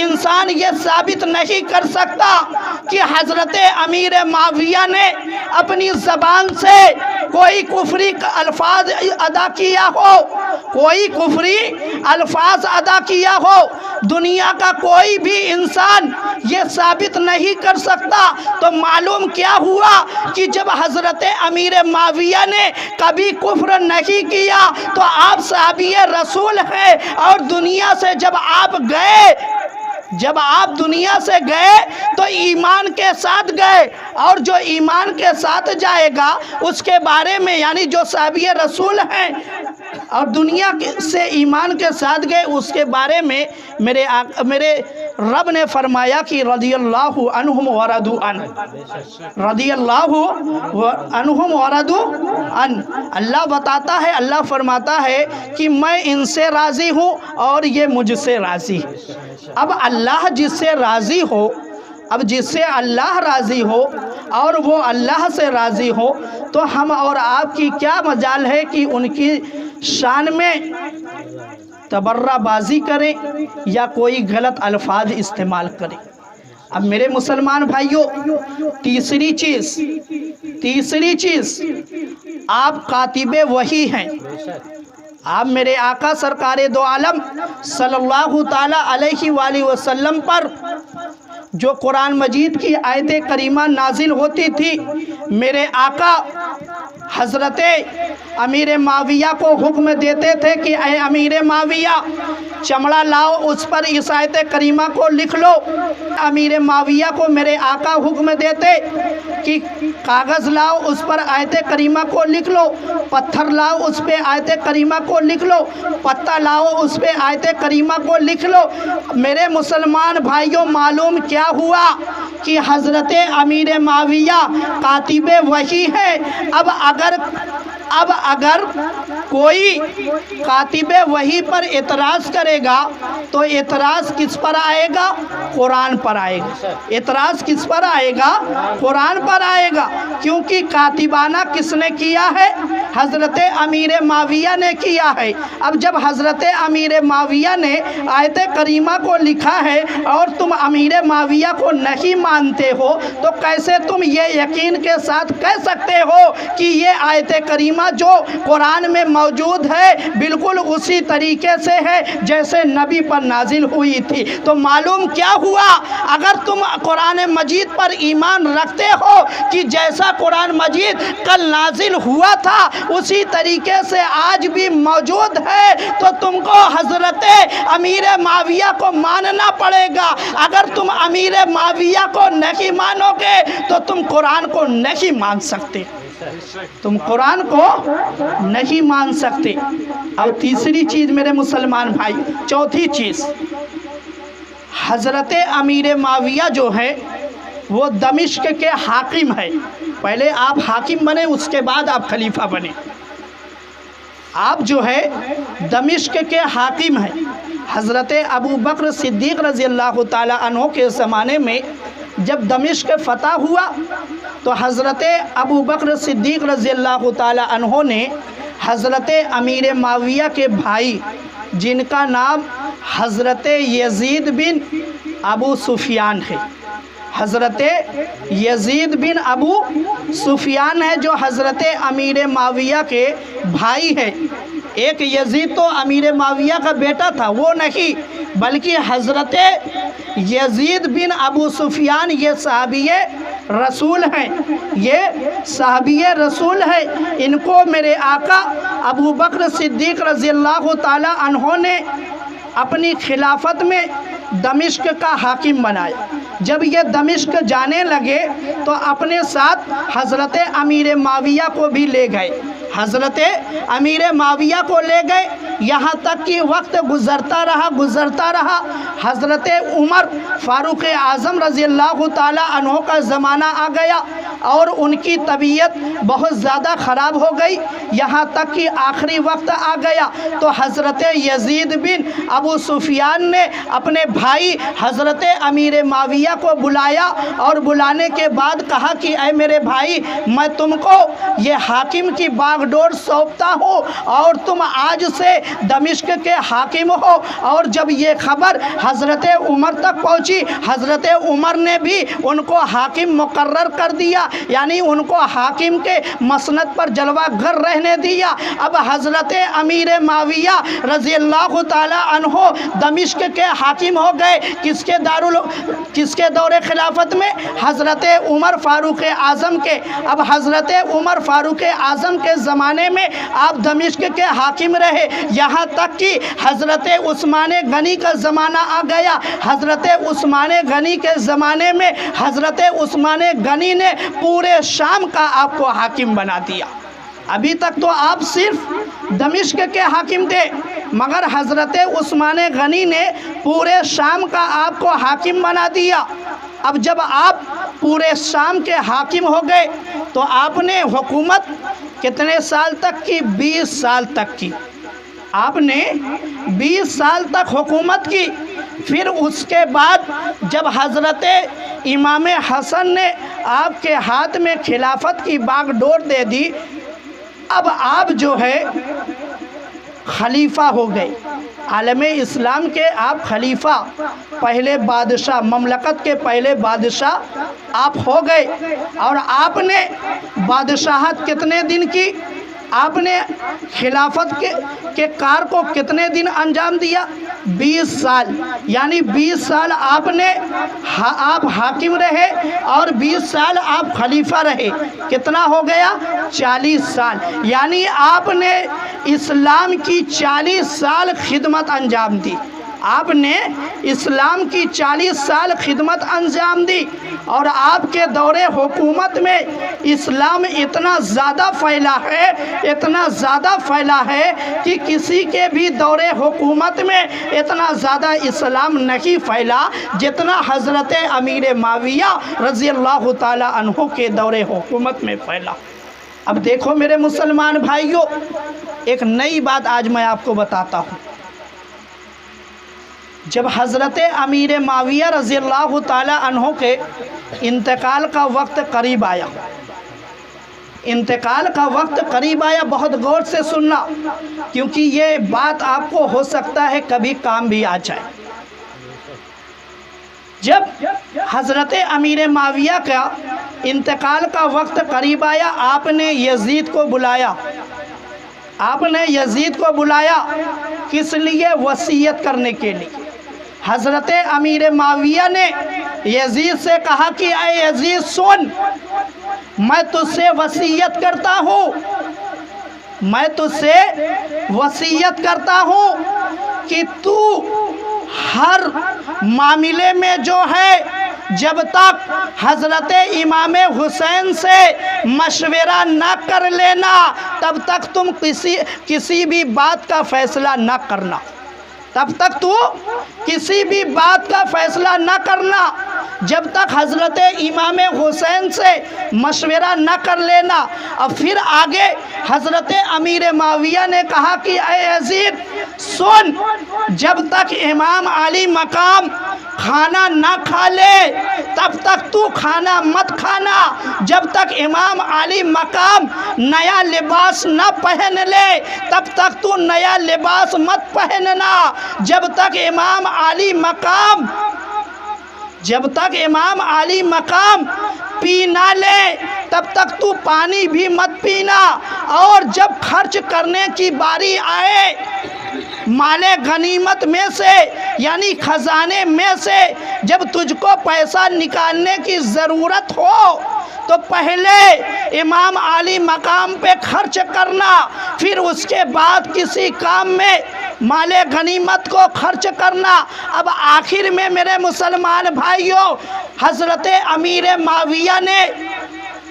انسان یہ ثابت نہیں کر سکتا کہ حضرت امیر معاویہ نے اپنی زبان سے کوئی کفری الفاظ ادا کیا ہو، کوئی کفری الفاظ ادا کیا ہو۔ دنیا کا کوئی بھی انسان یہ ثابت نہیں کر سکتا۔ تو معلوم کیا ہوا کہ جب حضرت امیر معاویہ نے کبھی کفر نہیں کیا تو آپ صحابی رسول ہیں، اور دنیا سے جب آپ دنیا سے گئے تو ایمان کے ساتھ گئے، اور جو ایمان کے ساتھ جائے گا اس کے بارے میں، یعنی جو صحابی رسول ہیں اور دنیا سے ایمان کے ساتھ گئے، اس کے بارے میں میرے رب نے فرمایا کہ رضی اللہ عنہم ورضوا عنہ، رضی اللہ عنہم ورضوا عنہ۔ اللہ بتاتا ہے، اللہ فرماتا ہے کہ میں ان سے راضی ہوں اور یہ مجھ سے راضی۔ اب اللہ جس سے راضی ہو، اب جس سے اللہ راضی ہو اور وہ اللہ سے راضی ہو، تو ہم اور آپ کی کیا مجال ہے کہ ان کی شان میں تبرہ بازی کریں یا کوئی غلط الفاظ استعمال کریں۔ اب میرے مسلمان بھائیوں، تیسری چیز آپ کاتب وحی ہیں۔ آپ میرے آقا سرکار دو عالم صلی اللہ تعالی علیہ وآلہ وسلم پر جو قرآن مجید کی آیت کریمہ نازل ہوتی تھی، میرے آقا حضرت امیر معاویہ کو حکم دیتے تھے کہ اے امیر معاویہ، چمڑا لاؤ، اس پر اس آیت کریمہ کو لکھ لو۔ امیر معاویہ کو میرے آقا حکم دیتے کہ کاغذ لاؤ، اس پر آیت کریمہ کو لکھ لو، پتھر لاؤ، اس پہ آیت کریمہ کو لکھ لو، پتا لاؤ، اس پہ آیت کریمہ کو لکھ لو۔ میرے مسلمان بھائیوں، معلوم کیا ہوا کہ حضرت امیر معاویہ کاتب وحی ہے۔ اب اگر کوئی کاتب وحی پر اعتراض کرے گا تو اعتراض کس پر آئے گا؟ قرآن پر آئے گا۔ اعتراض کس پر آئے گا؟ قرآن پر آئے گا، کیونکہ کاتبانہ کس نے کیا ہے؟ حضرت امیر معاویہ نے کیا ہے۔ اب جب حضرت امیر معاویہ نے آیت کریمہ کو لکھا ہے اور تم امیر معاویہ کو نہیں مانتے ہو، تو کیسے تم یہ یقین کے ساتھ کہہ سکتے ہو کہ یہ آیت کریمہ جو قرآن میں موجود ہے بالکل اسی طریقے سے ہے جیسے نبی پر نازل ہوئی تھی؟ تو معلوم کیا ہوا، اگر تم قرآن مجید پر ایمان رکھتے ہو کہ جیسا قرآن مجید کل نازل ہوا تھا اسی طریقے سے آج بھی موجود ہے، تو تم کو حضرت امیر معاویہ کو ماننا پڑے گا۔ اگر تم امیر معاویہ کو نہیں مانو گے تو تم قرآن کو نہیں مان سکتے، تم قرآن کو نہیں مان سکتے۔ اور تیسری چیز میرے مسلمان بھائی، چوتھی چیز، حضرت امیر معاویہ جو ہے وہ دمشق کے حاکم ہے۔ پہلے آپ حاکم بنے، اس کے بعد آپ خلیفہ بنے۔ آپ جو ہے دمشق کے حاکم ہیں۔ حضرت ابو بکر صدیق رضی اللہ تعالی عنہ کے زمانے میں جب دمشق فتح ہوا تو حضرت ابو بکر صدیق رضی اللہ تعالی عنہ نے حضرت امیر معاویہ کے بھائی جن کا نام حضرت یزید بن ابو سفیان ہے، حضرت یزید بن ابو سفیان ہے جو حضرت امیر معاویہ کے بھائی ہے۔ ایک یزید تو امیر معاویہ کا بیٹا تھا، وہ نہیں، بلکہ حضرت یزید بن ابو سفیان یہ صحابی رسول ہیں، یہ صحابی رسول ہے۔ ان کو میرے آقا ابو بکر صدیق رضی اللہ تعالی عنہ نے اپنی خلافت میں دمشق کا حاکم بنایا۔ جب یہ دمشق جانے لگے تو اپنے ساتھ حضرت امیر معاویہ کو بھی لے گئے، حضرت امیر معاویہ کو لے گئے، یہاں تک کہ وقت گزرتا رہا، حضرت عمر فاروق اعظم رضی اللہ تعالی عنہ کا زمانہ آ گیا اور ان کی طبیعت بہت زیادہ خراب ہو گئی، یہاں تک کہ آخری وقت آ گیا تو حضرت یزید بن ابو سفیان نے اپنے بھائی حضرت امیر معاویہ کو بلایا اور بلانے کے بعد کہا کہ اے میرے بھائی، میں تم کو یہ حاکم کی باغ ڈور سونپتا ہوں اور تم آج سے دمشق کے حاکم ہو۔ اور جب یہ خبر حضرت عمر تک پہنچی، حضرت عمر نے بھی ان کو حاکم مقرر کر دیا، یعنی ان کو حاکم کے مسند پر جلوہ گر رہنے دیا۔ اب حضرت امیر معاویہ رضی اللہ تعالی عنہ دمشق کے حاکم ہو گئے، کس کے دور خلافت میں؟ حضرت عمر فاروق اعظم کے۔ اب حضرت عمر فاروق اعظم کے زمانے میں آپ دمشق کے حاکم رہے، یہاں تک کہ حضرت عثمان غنی کا زمانہ آ گیا۔ حضرت عثمان غنی کے زمانے میں حضرت عثمان غنی نے پورے شام کا آپ کو حاکم بنا دیا۔ ابھی تک تو آپ صرف دمشق کے حاکم تھے، مگر حضرت عثمان غنی نے پورے شام کا آپ کو حاکم بنا دیا۔ اب جب آپ پورے شام کے حاکم ہو گئے تو آپ نے حکومت کتنے سال تک کی؟ 20 سال تک کی۔ آپ نے 20 سال تک حکومت کی۔ پھر اس کے بعد جب حضرت امام حسن نے آپ کے ہاتھ میں خلافت کی باغ ڈور دے دی، اب آپ جو ہے خلیفہ ہو گئے، عالم اسلام کے آپ خلیفہ، پہلے بادشاہ، مملکت کے پہلے بادشاہ آپ ہو گئے۔ اور آپ نے بادشاہت کتنے دن کی؟ آپ نے خلافت کے کار کو کتنے دن انجام دیا؟ 20 سال، یعنی 20 سال آپ حاکم رہے اور 20 سال آپ خلیفہ رہے۔ کتنا ہو گیا؟ 40 سال، یعنی آپ نے اسلام کی 40 سال خدمت انجام دی۔ آپ نے اسلام کی 40 سال خدمت انجام دی، اور آپ کے دور حکومت میں اسلام اتنا زیادہ پھیلا ہے کہ کسی کے بھی دور حکومت میں اتنا زیادہ اسلام نہیں پھیلا جتنا حضرت امیر معاویہ رضی اللہ تعالی عنہ کے دور حکومت میں پھیلا۔ اب دیکھو میرے مسلمان بھائیوں، ایک نئی بات آج میں آپ کو بتاتا ہوں۔ جب حضرت امیر معاویہ رضی اللہ تعالی عنہ کے انتقال کا وقت قریب آیا، بہت غور سے سننا، کیونکہ یہ بات آپ کو ہو سکتا ہے کبھی کام بھی آ جائے۔ جب حضرت امیر معاویہ کا انتقال کا وقت قریب آیا، آپ نے یزید کو بلایا، کس لیے؟ وصیت کرنے کے لیے۔ حضرت امیر معاویہ نے یزید سے کہا کہ اے یزید سن، میں تجھ سے وصیت کرتا ہوں کہ تو ہر معاملے میں جو ہے جب تک حضرت امام حسین سے مشورہ نہ کر لینا تب تک تم کسی بھی بات کا فیصلہ نہ کرنا، جب تک حضرت امام حسین سے مشورہ نہ کر لینا۔ اور پھر آگے حضرت امیر معاویہ نے کہا کہ اے یزید سن، جب تک امام علی مقام کھانا نہ کھا لے تب تک تو کھانا مت کھانا، جب تک امام علی مقام نیا لباس نہ پہن لے تب تک تو نیا لباس مت پہننا، جب تک امام علی مقام پی نہ لے تب تک تو پانی بھی مت پینا، اور جب خرچ کرنے کی باری آئے مال غنیمت میں سے یعنی خزانے میں سے جب تجھ کو پیسہ نکالنے کی ضرورت ہو تو پہلے امام علی مقام پہ خرچ کرنا، پھر اس کے بعد کسی کام میں مال غنیمت کو خرچ کرنا۔ اب آخر میں میرے مسلمان بھائیوں، حضرت امیر معاویہ نے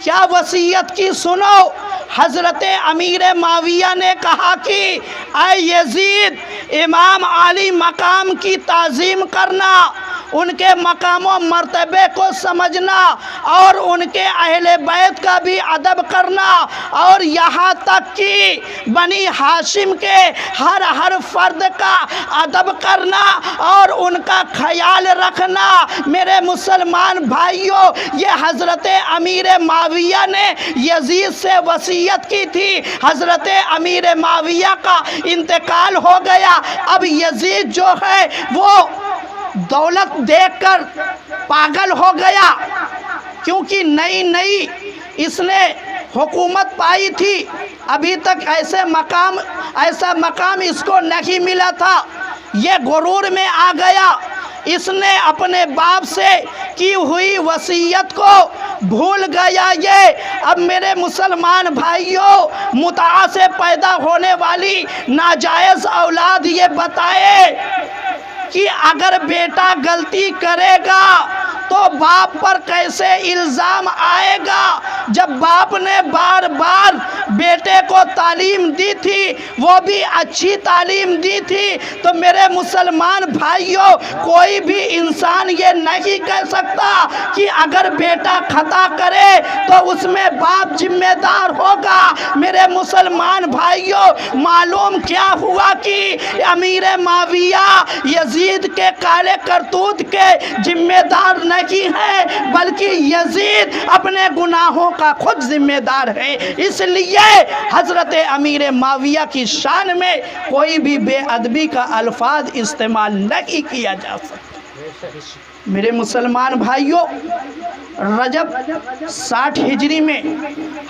کیا وصیت کی سنو۔ حضرت امیر معاویہ نے کہا کہ اے یزید، امام علی مقام کی تعظیم کرنا، ان کے مقام و مرتبے کو سمجھنا، اور ان کے اہل بیت کا بھی ادب کرنا، اور یہاں تک کہ بنی ہاشم کے ہر فرد کا ادب کرنا اور ان کا خیال رکھنا۔ میرے مسلمان بھائیوں، یہ حضرت امیر معاویہ نے یزید سے وصیت کی تھی۔ حضرت امیر معاویہ کا انتقال ہو گیا۔ اب یزید جو ہے وہ دولت دیکھ کر پاگل ہو گیا، کیونکہ نئی اس نے حکومت پائی تھی، ابھی تک ایسا مقام اس کو نہیں ملا تھا۔ یہ غرور میں آ گیا، اس نے اپنے باپ سے کی ہوئی وصیت کو بھول گیا۔ یہ اب میرے مسلمان بھائیوں، متعہ سے پیدا ہونے والی ناجائز اولاد یہ بتائے کہ اگر بیٹا غلطی کرے گا تو باپ پر کیسے الزام آئے گا؟ جب باپ نے بار بار بیٹے کو تعلیم دی تھی، وہ بھی اچھی تعلیم دی تھی، تو میرے مسلمان بھائیوں، کوئی بھی انسان یہ نہیں کہہ سکتا کہ اگر بیٹا خطا کرے تو اس میں باپ ذمہ دار ہوگا۔ میرے مسلمان بھائیوں، معلوم کیا ہوا کہ امیر معاویہ یزید کے کالے کرتوت کے ذمہ دار نہیں ہے، بلکہ یزید اپنے گناہوں کا خود ذمہ دار ہے۔ اس لیے حضرت امیر معاویہ کی شان میں کوئی بھی بے ادبی کا الفاظ استعمال نہیں کیا جا سکتا۔ میرے مسلمان بھائیوں، رجب 60 ہجری میں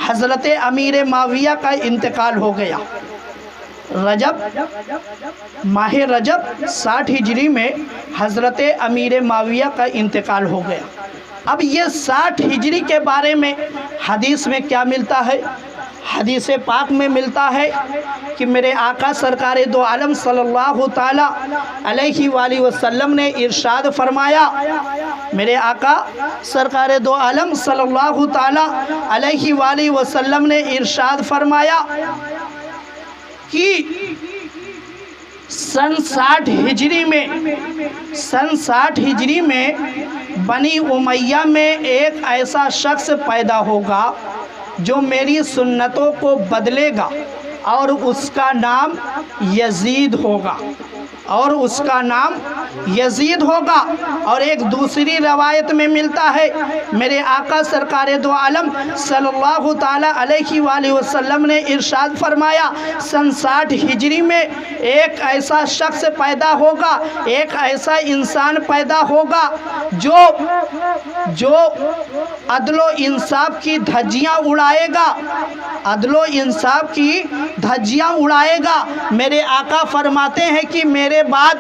حضرت امیر معاویہ کا انتقال ہو گیا۔ ماہ رجب 60 ہجری میں حضرت امیر معاویہ کا انتقال ہو گیا۔ اب یہ 60 ہجری کے بارے میں حدیث میں کیا ملتا ہے؟ حدیث پاک میں ملتا ہے کہ میرے آقا سرکار دو عالم صلی اللہ تعالی علیہ وآلہ وسلم نے ارشاد فرمایا، میرے آقا سرکار دو عالم صلی اللہ تعالی علیہ وآلہ وسلم نے ارشاد فرمایا کہ سن 60 ہجری میں بنی امیہ میں ایک ایسا شخص پیدا ہوگا جو میری سنتوں کو بدلے گا، اور اس کا نام یزید ہوگا، اور ایک دوسری روایت میں ملتا ہے، میرے آقا سرکار دو عالم صلی اللہ تعالی علیہ وآلہ وسلم نے ارشاد فرمایا، سن 60 ہجری میں ایک ایسا شخص پیدا ہوگا، ایک ایسا انسان پیدا ہوگا جو عدل و انصاف کی دھجیاں اڑائے گا، میرے آقا فرماتے ہیں کہ میرے بعد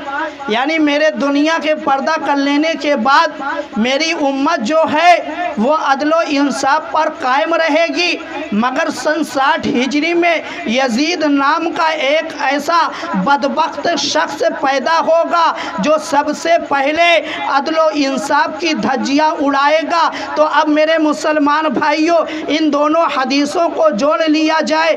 یعنی میرے دنیا کے پردہ کر لینے کے بعد میری امت جو ہے وہ عدل و انصاف پر قائم رہے گی، مگر سن 60 ہجری میں یزید نام کا ایک ایسا بدبخت شخص پیدا ہوگا جو سب سے پہلے عدل و انصاف کی دھجیاں اڑائے گا۔ تو اب میرے مسلمان بھائیوں، ان دونوں حدیثوں کو جوڑ لیا جائے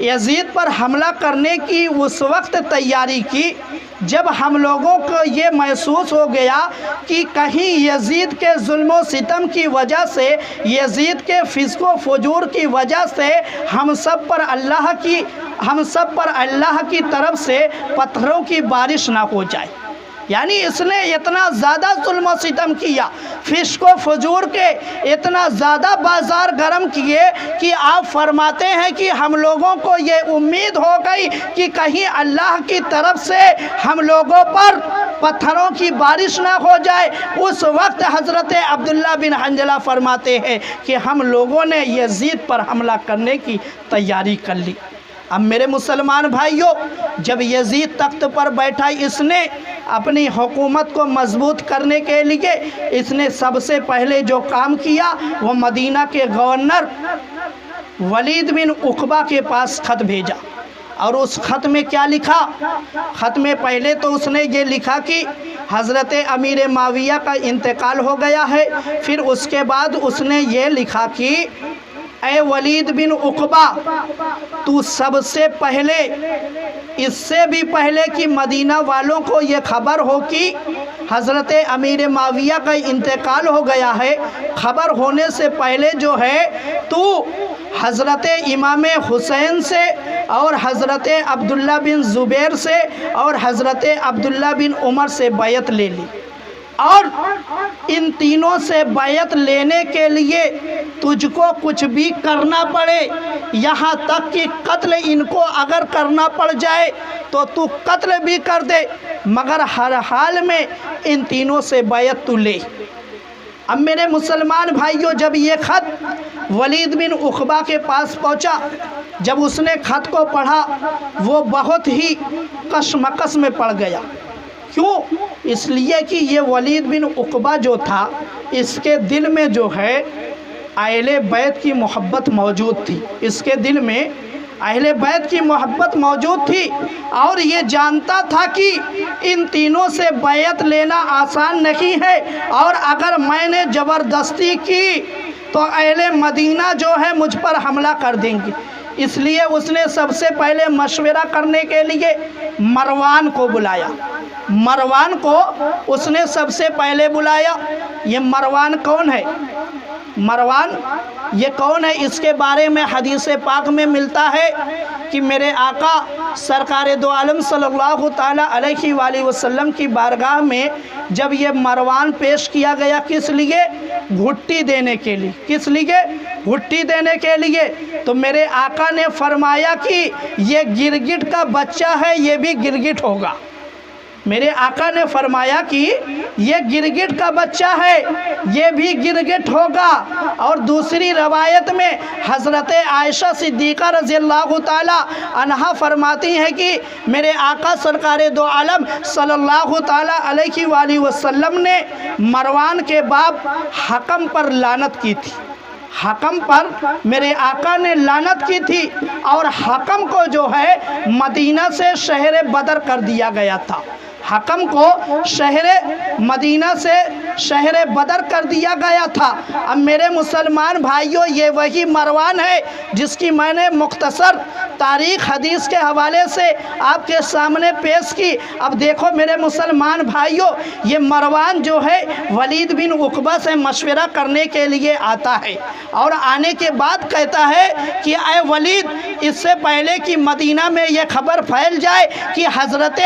یزید پر حملہ کرنے کی اس وقت تیاری کی جب ہم لوگوں کو یہ محسوس ہو گیا کہ کہیں یزید کے ظلم و ستم کی وجہ سے، یزید کے فسق و فجور کی وجہ سے ہم سب پر اللہ کی طرف سے پتھروں کی بارش نہ ہو جائے۔ یعنی اس نے اتنا زیادہ ظلم و ستم کیا، فسق و فجور کے اتنا زیادہ بازار گرم کیے کہ آپ فرماتے ہیں کہ ہم لوگوں کو یہ امید ہو گئی کہ کہیں اللہ کی طرف سے ہم لوگوں پر پتھروں کی بارش نہ ہو جائے۔ اس وقت حضرت عبداللہ بن حنظلہ فرماتے ہیں کہ ہم لوگوں نے یزید پر حملہ کرنے کی تیاری کر لی۔ اب میرے مسلمان بھائیوں، جب یزید تخت پر بیٹھا، اس نے اپنی حکومت کو مضبوط کرنے کے لیے اس نے سب سے پہلے جو کام کیا وہ مدینہ کے گورنر ولید بن عقبہ کے پاس خط بھیجا۔ اور اس خط میں کیا لکھا؟ خط میں پہلے تو اس نے یہ لکھا کہ حضرت امیر معاویہ کا انتقال ہو گیا ہے۔ پھر اس کے بعد اس نے یہ لکھا کہ اے ولید بن عقبہ، تو سب سے پہلے، اس سے بھی پہلے کہ مدینہ والوں کو یہ خبر ہو کہ حضرت امیر معاویہ کا انتقال ہو گیا ہے، خبر ہونے سے پہلے جو ہے تو حضرت امام حسین سے اور حضرت عبداللہ بن زبیر سے اور حضرت عبداللہ بن عمر سے بیعت لے لی۔ اور ان تینوں سے بیعت لینے کے لیے تجھ کو کچھ بھی کرنا پڑے، یہاں تک کہ قتل ان کو اگر کرنا پڑ جائے تو قتل بھی کر دے، مگر ہر حال میں ان تینوں سے بیعت تو لے۔ اب میرے مسلمان بھائیوں، جب یہ خط ولید بن عقبہ کے پاس پہنچا، جب اس نے خط کو پڑھا وہ بہت ہی کشمکش میں پڑ گیا۔ کیوں؟ اس لیے کہ یہ ولید بن عقبہ جو تھا، اس کے دل میں جو ہے اہل بیت کی محبت موجود تھی، اس کے دل میں اہل بیت کی محبت موجود تھی، اور یہ جانتا تھا کہ ان تینوں سے بیعت لینا آسان نہیں ہے، اور اگر میں نے زبردستی کی تو اہل مدینہ جو ہے مجھ پر حملہ کر دیں گے۔ اس لیے اس نے سب سے پہلے مشورہ کرنے کے لیے مروان کو بلایا۔ مروان کو اس نے سب سے پہلے بلایا۔ یہ مروان کون ہے؟ مروان یہ کون ہے؟ اس کے بارے میں حدیث پاک میں ملتا ہے کہ میرے آقا سرکار دو عالم صلی اللہ تعالیٰ علیہ وآلہ وسلم کی بارگاہ میں جب یہ مروان پیش کیا گیا، کس لیے؟ گھٹی دینے کے لیے۔ کس لیے؟ گھٹی دینے کے لیے۔ تو میرے آقا نے فرمایا کہ یہ گرگٹ کا بچہ ہے، یہ بھی گرگٹ ہوگا۔ میرے آقا نے فرمایا کہ یہ گرگٹ کا بچہ ہے، یہ بھی گرگٹ ہوگا۔ اور دوسری روایت میں حضرت عائشہ صدیقہ رضی اللہ تعالی عنہا فرماتی ہیں کہ میرے آقا سرکار دو عالم صلی اللہ تعالی علیہ وآلہ وسلم نے مروان کے باپ حکم پر لعنت کی تھی۔ حکم پر میرے آقا نے لعنت کی تھی، اور حکم کو جو ہے مدینہ سے شہر بدر کر دیا گیا تھا۔ حکم کو شہر مدینہ سے شہر بدر کر دیا گیا تھا۔ اب میرے مسلمان بھائیوں، یہ وہی مروان ہے جس کی میں نے مختصر تاریخ حدیث کے حوالے سے آپ کے سامنے پیش کی۔ اب دیکھو میرے مسلمان بھائیوں، یہ مروان جو ہے ولید بن عقبہ سے مشورہ کرنے کے لیے آتا ہے، اور آنے کے بعد کہتا ہے کہ اے ولید، اس سے پہلے کہ مدینہ میں یہ خبر پھیل جائے کہ حضرت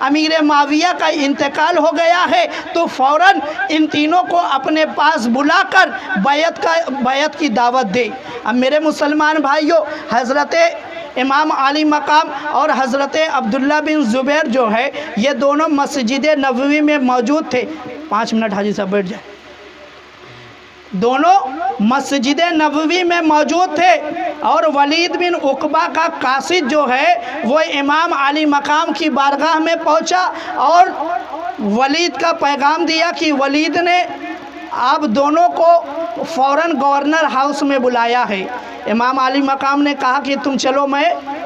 امیر معاویہ کا انتقال ہو گیا ہے، تو فوراً ان تینوں کو اپنے پاس بلا کر بیعت کی دعوت دے۔ اب میرے مسلمان بھائیوں، حضرت امام علی مقام اور حضرت عبداللہ بن زبیر جو ہے، یہ دونوں مسجد نبوی میں موجود تھے۔ 5 منٹ حاجی صاحب بیٹھ جائیں۔ دونوں مسجد نبوی میں موجود تھے، اور ولید بن عقبہ کا قاصد جو ہے وہ امام علی مقام کی بارگاہ میں پہنچا اور ولید کا پیغام دیا کہ ولید نے آپ دونوں کو فوراً گورنر ہاؤس میں بلایا ہے۔ امام علی مقام نے کہا کہ تم چلو، میں